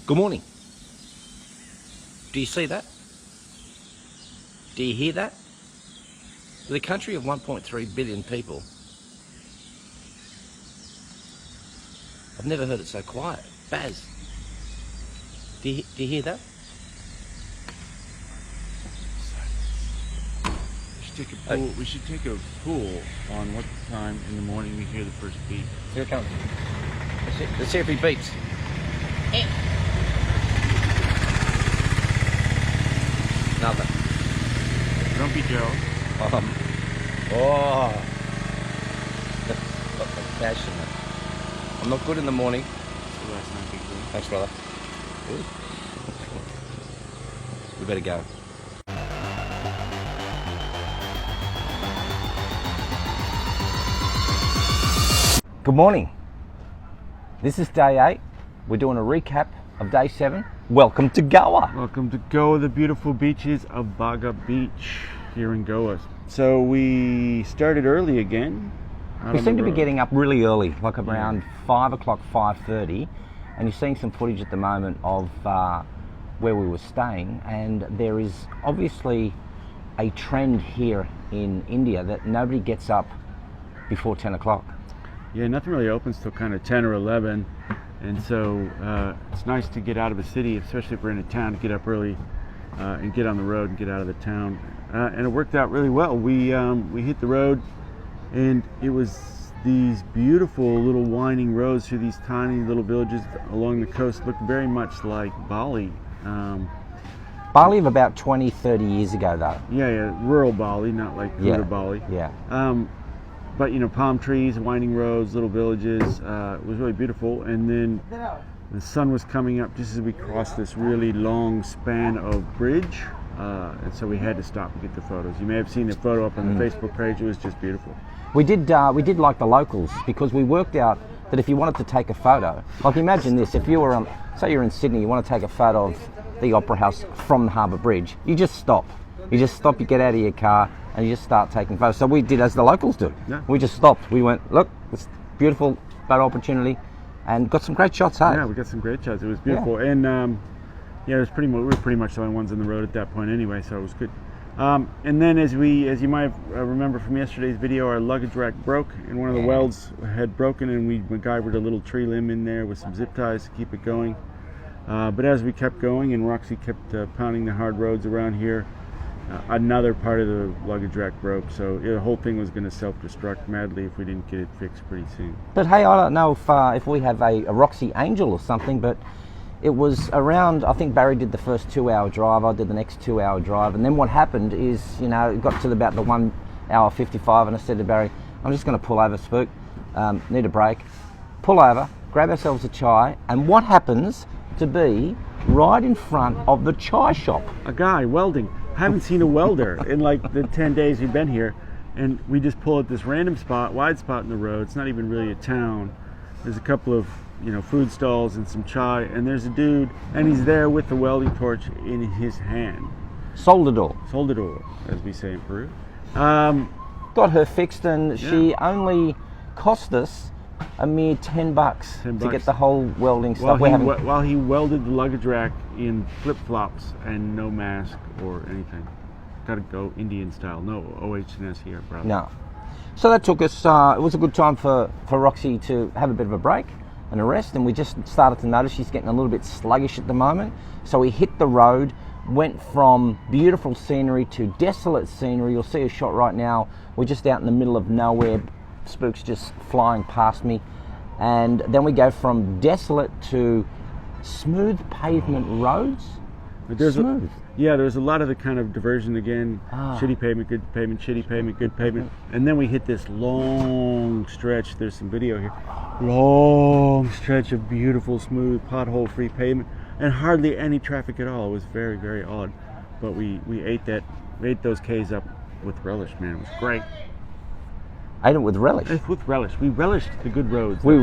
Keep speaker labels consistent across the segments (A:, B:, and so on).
A: Good morning. Do you see that? Do you hear that? With a country of 1.3 billion people, I've never heard it so quiet. Baz, do you hear that?
B: We should take a pool on what time in the morning we hear the first beep.
A: Here it comes. Let's see if he beeps. Nothing.
B: Grumpy Gerald.
A: Passionate. I'm not good in the morning.
B: So that's not a big deal.
A: Thanks, brother. We better go. Good morning. This is day 8. We're doing a recap of day 7. Welcome to Goa.
B: Welcome to Goa, the beautiful beaches of Baga Beach here in Goa. So we started early again.
A: We seem to be getting up really early, like around 5 o'clock, 5:30, and you're seeing some footage at the moment of where we were staying, and there is obviously a trend here in India that nobody gets up before 10 o'clock.
B: Yeah, nothing really opens till kind of 10 or 11, and so it's nice to get out of the city, especially if we're in a town, to get up early and get on the road and get out of the town. And it worked out really well. We hit the road, and it was these beautiful little winding roads through these tiny little villages along the coast. Looked very much like Bali.
A: Bali of about 20, 30 years ago, though.
B: Yeah, rural Bali, not like Kuta Bali.
A: Yeah.
B: But you know, palm trees, winding roads, little villages. It was really beautiful. And then the sun was coming up just as we crossed this really long span of bridge. And so we had to stop and get the photos. You may have seen the photo up on the Facebook page. It was just beautiful.
A: We did like the locals, because we worked out that if you wanted to take a photo, like imagine this, if you were say you're in Sydney, you want to take a photo of the Opera House from the Harbour Bridge, you just stop. You get out of your car, and you just start taking photos. So we did as the locals do.
B: Yeah.
A: We just stopped. We went, look, it's beautiful photo opportunity, and got some great shots, hey?
B: Yeah, we got some great shots. It was beautiful. Yeah. And it was we were pretty much the only ones on the road at that point anyway, so it was good. And then as you might remember from yesterday's video, our luggage rack broke, and one of the welds had broken, and we MacGyvered a little tree limb in there with some zip ties to keep it going. But as we kept going and Roxy kept pounding the hard roads around here, another part of the luggage rack broke, so the whole thing was going to self-destruct madly if we didn't get it fixed pretty soon.
A: But hey, I don't know if we have a Roxy Angel or something, but it was around, I think Barry did the first 2-hour drive, I did the next 2-hour drive, and then what happened is, it got to about the 1 hour 55, and I said to Barry, I'm just going to pull over, Spook, need a break, pull over, grab ourselves a chai, and what happens to be right in front of the chai shop?
B: A guy welding. I haven't seen a welder in like the 10 days we've been here, and we just pull at this random spot, wide spot in the road. It's not even really a town. There's a couple of food stalls and some chai, and there's a dude, and he's there with the welding torch in his hand.
A: Soldador,
B: as we say in Peru.
A: Got her fixed, and she only cost us a mere $10 to get the whole welding stuff.
B: While he welded the luggage rack in flip-flops and no mask or anything. Gotta go Indian style. No OHS here, brother.
A: No. So that took us, it was a good time for Roxy to have a bit of a break and a rest, and we just started to notice she's getting a little bit sluggish at the moment. So we hit the road, went from beautiful scenery to desolate scenery. You'll see a shot right now. We're just out in the middle of nowhere. Spook's just flying past me, and then we go from desolate to smooth pavement roads.
B: But there's a lot of the kind of diversion again. Shitty pavement, good pavement, shitty pavement, good pavement, and then we hit this long stretch. There's some video here. Long stretch of beautiful, smooth, pothole-free pavement, and hardly any traffic at all. It was very, very odd, but we ate those K's up with relish, man. It was great.
A: Ate it with relish.
B: With relish. We relished the good roads.
A: We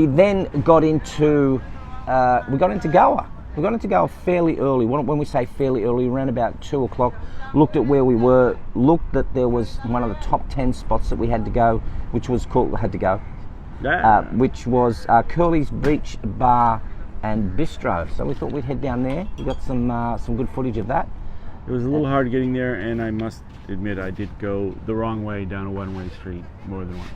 A: then got into Goa. We got into Goa fairly early. When we say fairly early, around about 2 o'clock. Looked at where we were. Looked that there was one of the top 10 spots that we had to go, which was called which was Curly's Beach Bar and bistro. So we thought we'd head down there. We got some good footage of that.
B: It was a little hard getting there, and I must admit I did go the wrong way down a one-way street more than once.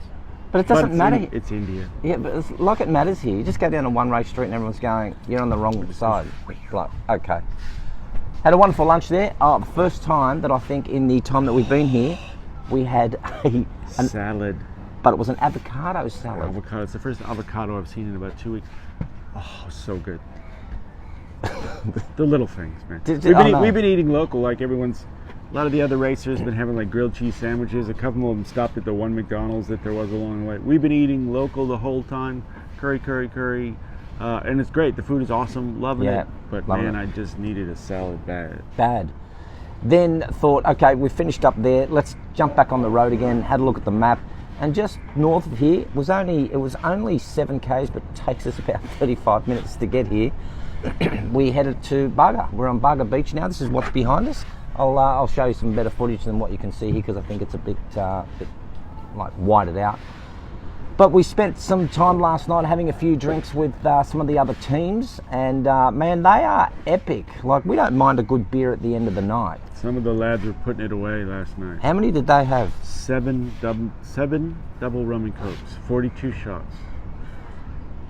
A: But it doesn't matter.
B: It's India.
A: Yeah, but it's like it matters here. You just go down a one-way street and everyone's going, you're on the wrong side. Like, okay. Had a wonderful lunch there. The first time that I think in the time that we've been here, we had a
B: salad.
A: But it was an avocado salad.
B: Avocado. It's the first avocado I've seen in about 2 weeks. Oh, so good. The little things, man. We've been eating local, like everyone's. A lot of the other racers have been having like grilled cheese sandwiches. A couple of them stopped at the one McDonald's that there was along the way. We've been eating local the whole time. Curry. And it's great. The food is awesome. Loving it. But man, I just needed a salad bad.
A: Then thought, okay, we finished up there. Let's jump back on the road again. Had a look at the map. And just north of here, it was only 7 k's, but it takes us about 35 minutes to get here. We headed to Baga. We're on Baga Beach now. This is what's behind us. I'll show you some better footage than what you can see here because I think it's a bit like whited out. But we spent some time last night having a few drinks with some of the other teams, and man, they are epic. Like, we don't mind a good beer at the end of the night.
B: Some of the lads were putting it away last night.
A: How many did they have?
B: 7 double rum and cokes, 42 shots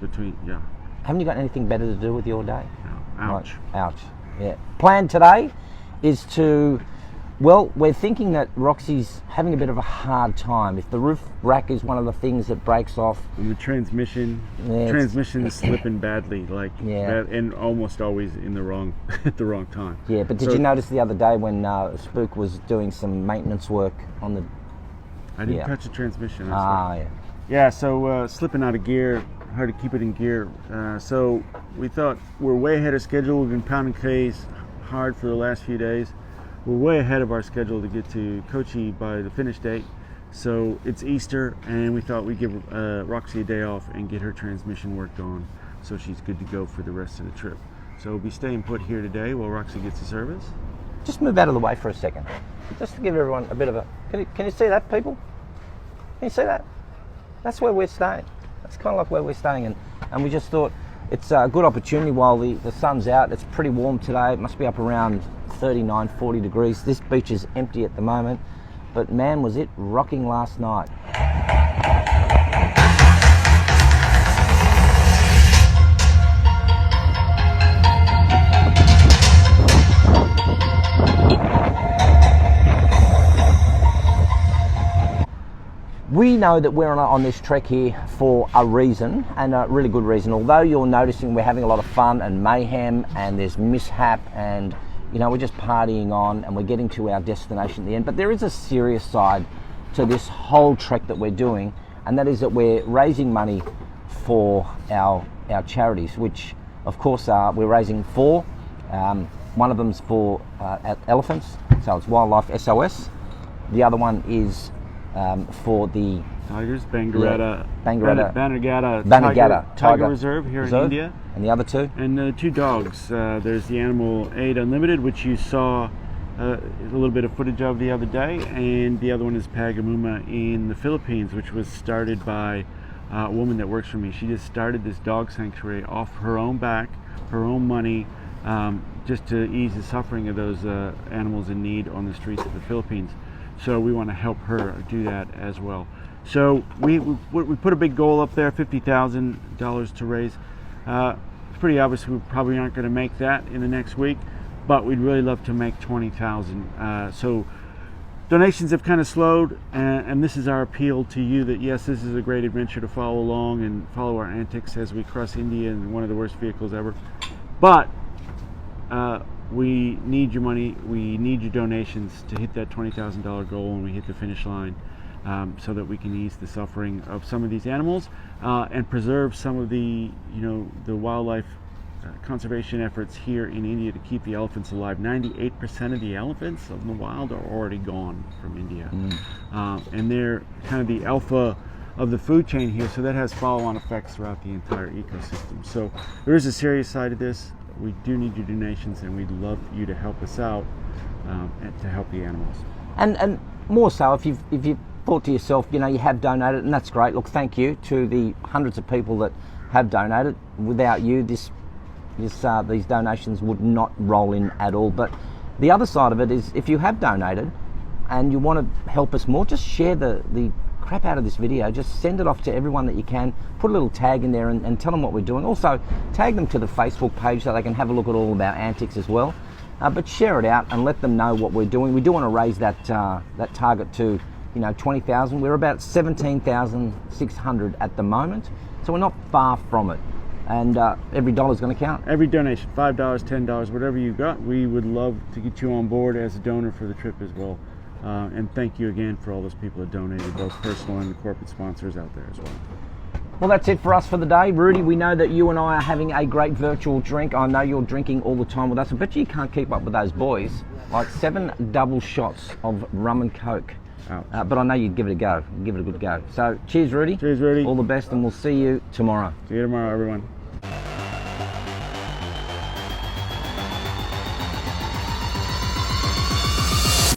B: between. Yeah.
A: Haven't you got anything better to do with your day?
B: No. Ouch.
A: Like, ouch. Yeah. Plan today is to, well, we're thinking that Roxy's having a bit of a hard time. If the roof rack is one of the things that breaks off.
B: And the transmission is slipping badly, and almost always in the wrong at the wrong time.
A: Yeah, but did you notice the other day when Spook was doing some maintenance work on the?
B: I didn't touch the transmission.
A: Yeah.
B: Yeah, so slipping out of gear, hard to keep it in gear. So we thought we're way ahead of schedule. We've been pounding K's hard for the last few days. We're way ahead of our schedule to get to Kochi by the finish date. So it's Easter, and we thought we'd give Roxy a day off and get her transmission worked on so she's good to go for the rest of the trip. So we'll be staying put here today while Roxy gets the service.
A: Just move out of the way for a second. Just to give everyone a bit of a... Can you see that, people? Can you see that? That's where we're staying. That's kind of like where we're staying. And we just thought it's a good opportunity while the sun's out. It's pretty warm today. It must be up around 39, 40 degrees. This beach is empty at the moment. But man, was it rocking last night. We know that we're on this trek here for a reason, and a really good reason. Although you're noticing we're having a lot of fun and mayhem, and there's mishap, and we're just partying on, and we're getting to our destination at the end. But there is a serious side to this whole trek that we're doing, and that is that we're raising money for our charities, which of course we're raising 4. One of them's for elephants, so it's Wildlife SOS. The other one is for the
B: tigers, Bannerghatta Tiger Reserve here in India.
A: And the other 2?
B: And 2 dogs. There's the Animal Aid Unlimited, which you saw a little bit of footage of the other day, and the other one is Pagamuma in the Philippines, which was started by a woman that works for me. She just started this dog sanctuary off her own back, her own money, just to ease the suffering of those animals in need on the streets of the Philippines. So we want to help her do that as well. So we put a big goal up there, $50,000 to raise. It's pretty obvious we probably aren't going to make that in the next week, but we'd really love to make 20,000. So donations have kind of slowed, and this is our appeal to you that yes, this is a great adventure to follow along and follow our antics as we cross India in one of the worst vehicles ever. But we need your money, we need your donations to hit that $20,000 goal when we hit the finish line, so that we can ease the suffering of some of these animals and preserve some of the wildlife conservation efforts here in India to keep the elephants alive. 98% of the elephants of the wild are already gone from India. And they're kind of the alpha of the food chain here, so that has follow-on effects throughout the entire ecosystem. So there is a serious side of this. We do need your donations, and we'd love you to help us out and to help the animals. And
A: more so, if you've thought to yourself, you have donated, and that's great. Look, thank you to the hundreds of people that have donated. Without you, this these donations would not roll in at all. But the other side of it is, if you have donated and you want to help us more, just share the crap out of this video. Just send it off to everyone that you can. Put a little tag in there and tell them what we're doing. Also, tag them to the Facebook page so they can have a look at all of our antics as well. But share it out and let them know what we're doing. We do want to raise that target to 20,000. We're about 17,600 at the moment, so we're not far from it. And every dollar's going to count.
B: Every donation, $5, $10, whatever you got, we would love to get you on board as a donor for the trip as well. And thank you again for all those people that donated, both personal and the corporate sponsors out there as well.
A: Well, that's it for us for the day. Rudy, we know that you and I are having a great virtual drink. I know you're drinking all the time with us. I bet you can't keep up with those boys. Like 7 double shots of rum and coke. But I know you'd give it a go. Give it a good go. So cheers, Rudy.
B: Cheers, Rudy.
A: All the best, and we'll see you tomorrow.
B: See you tomorrow, everyone.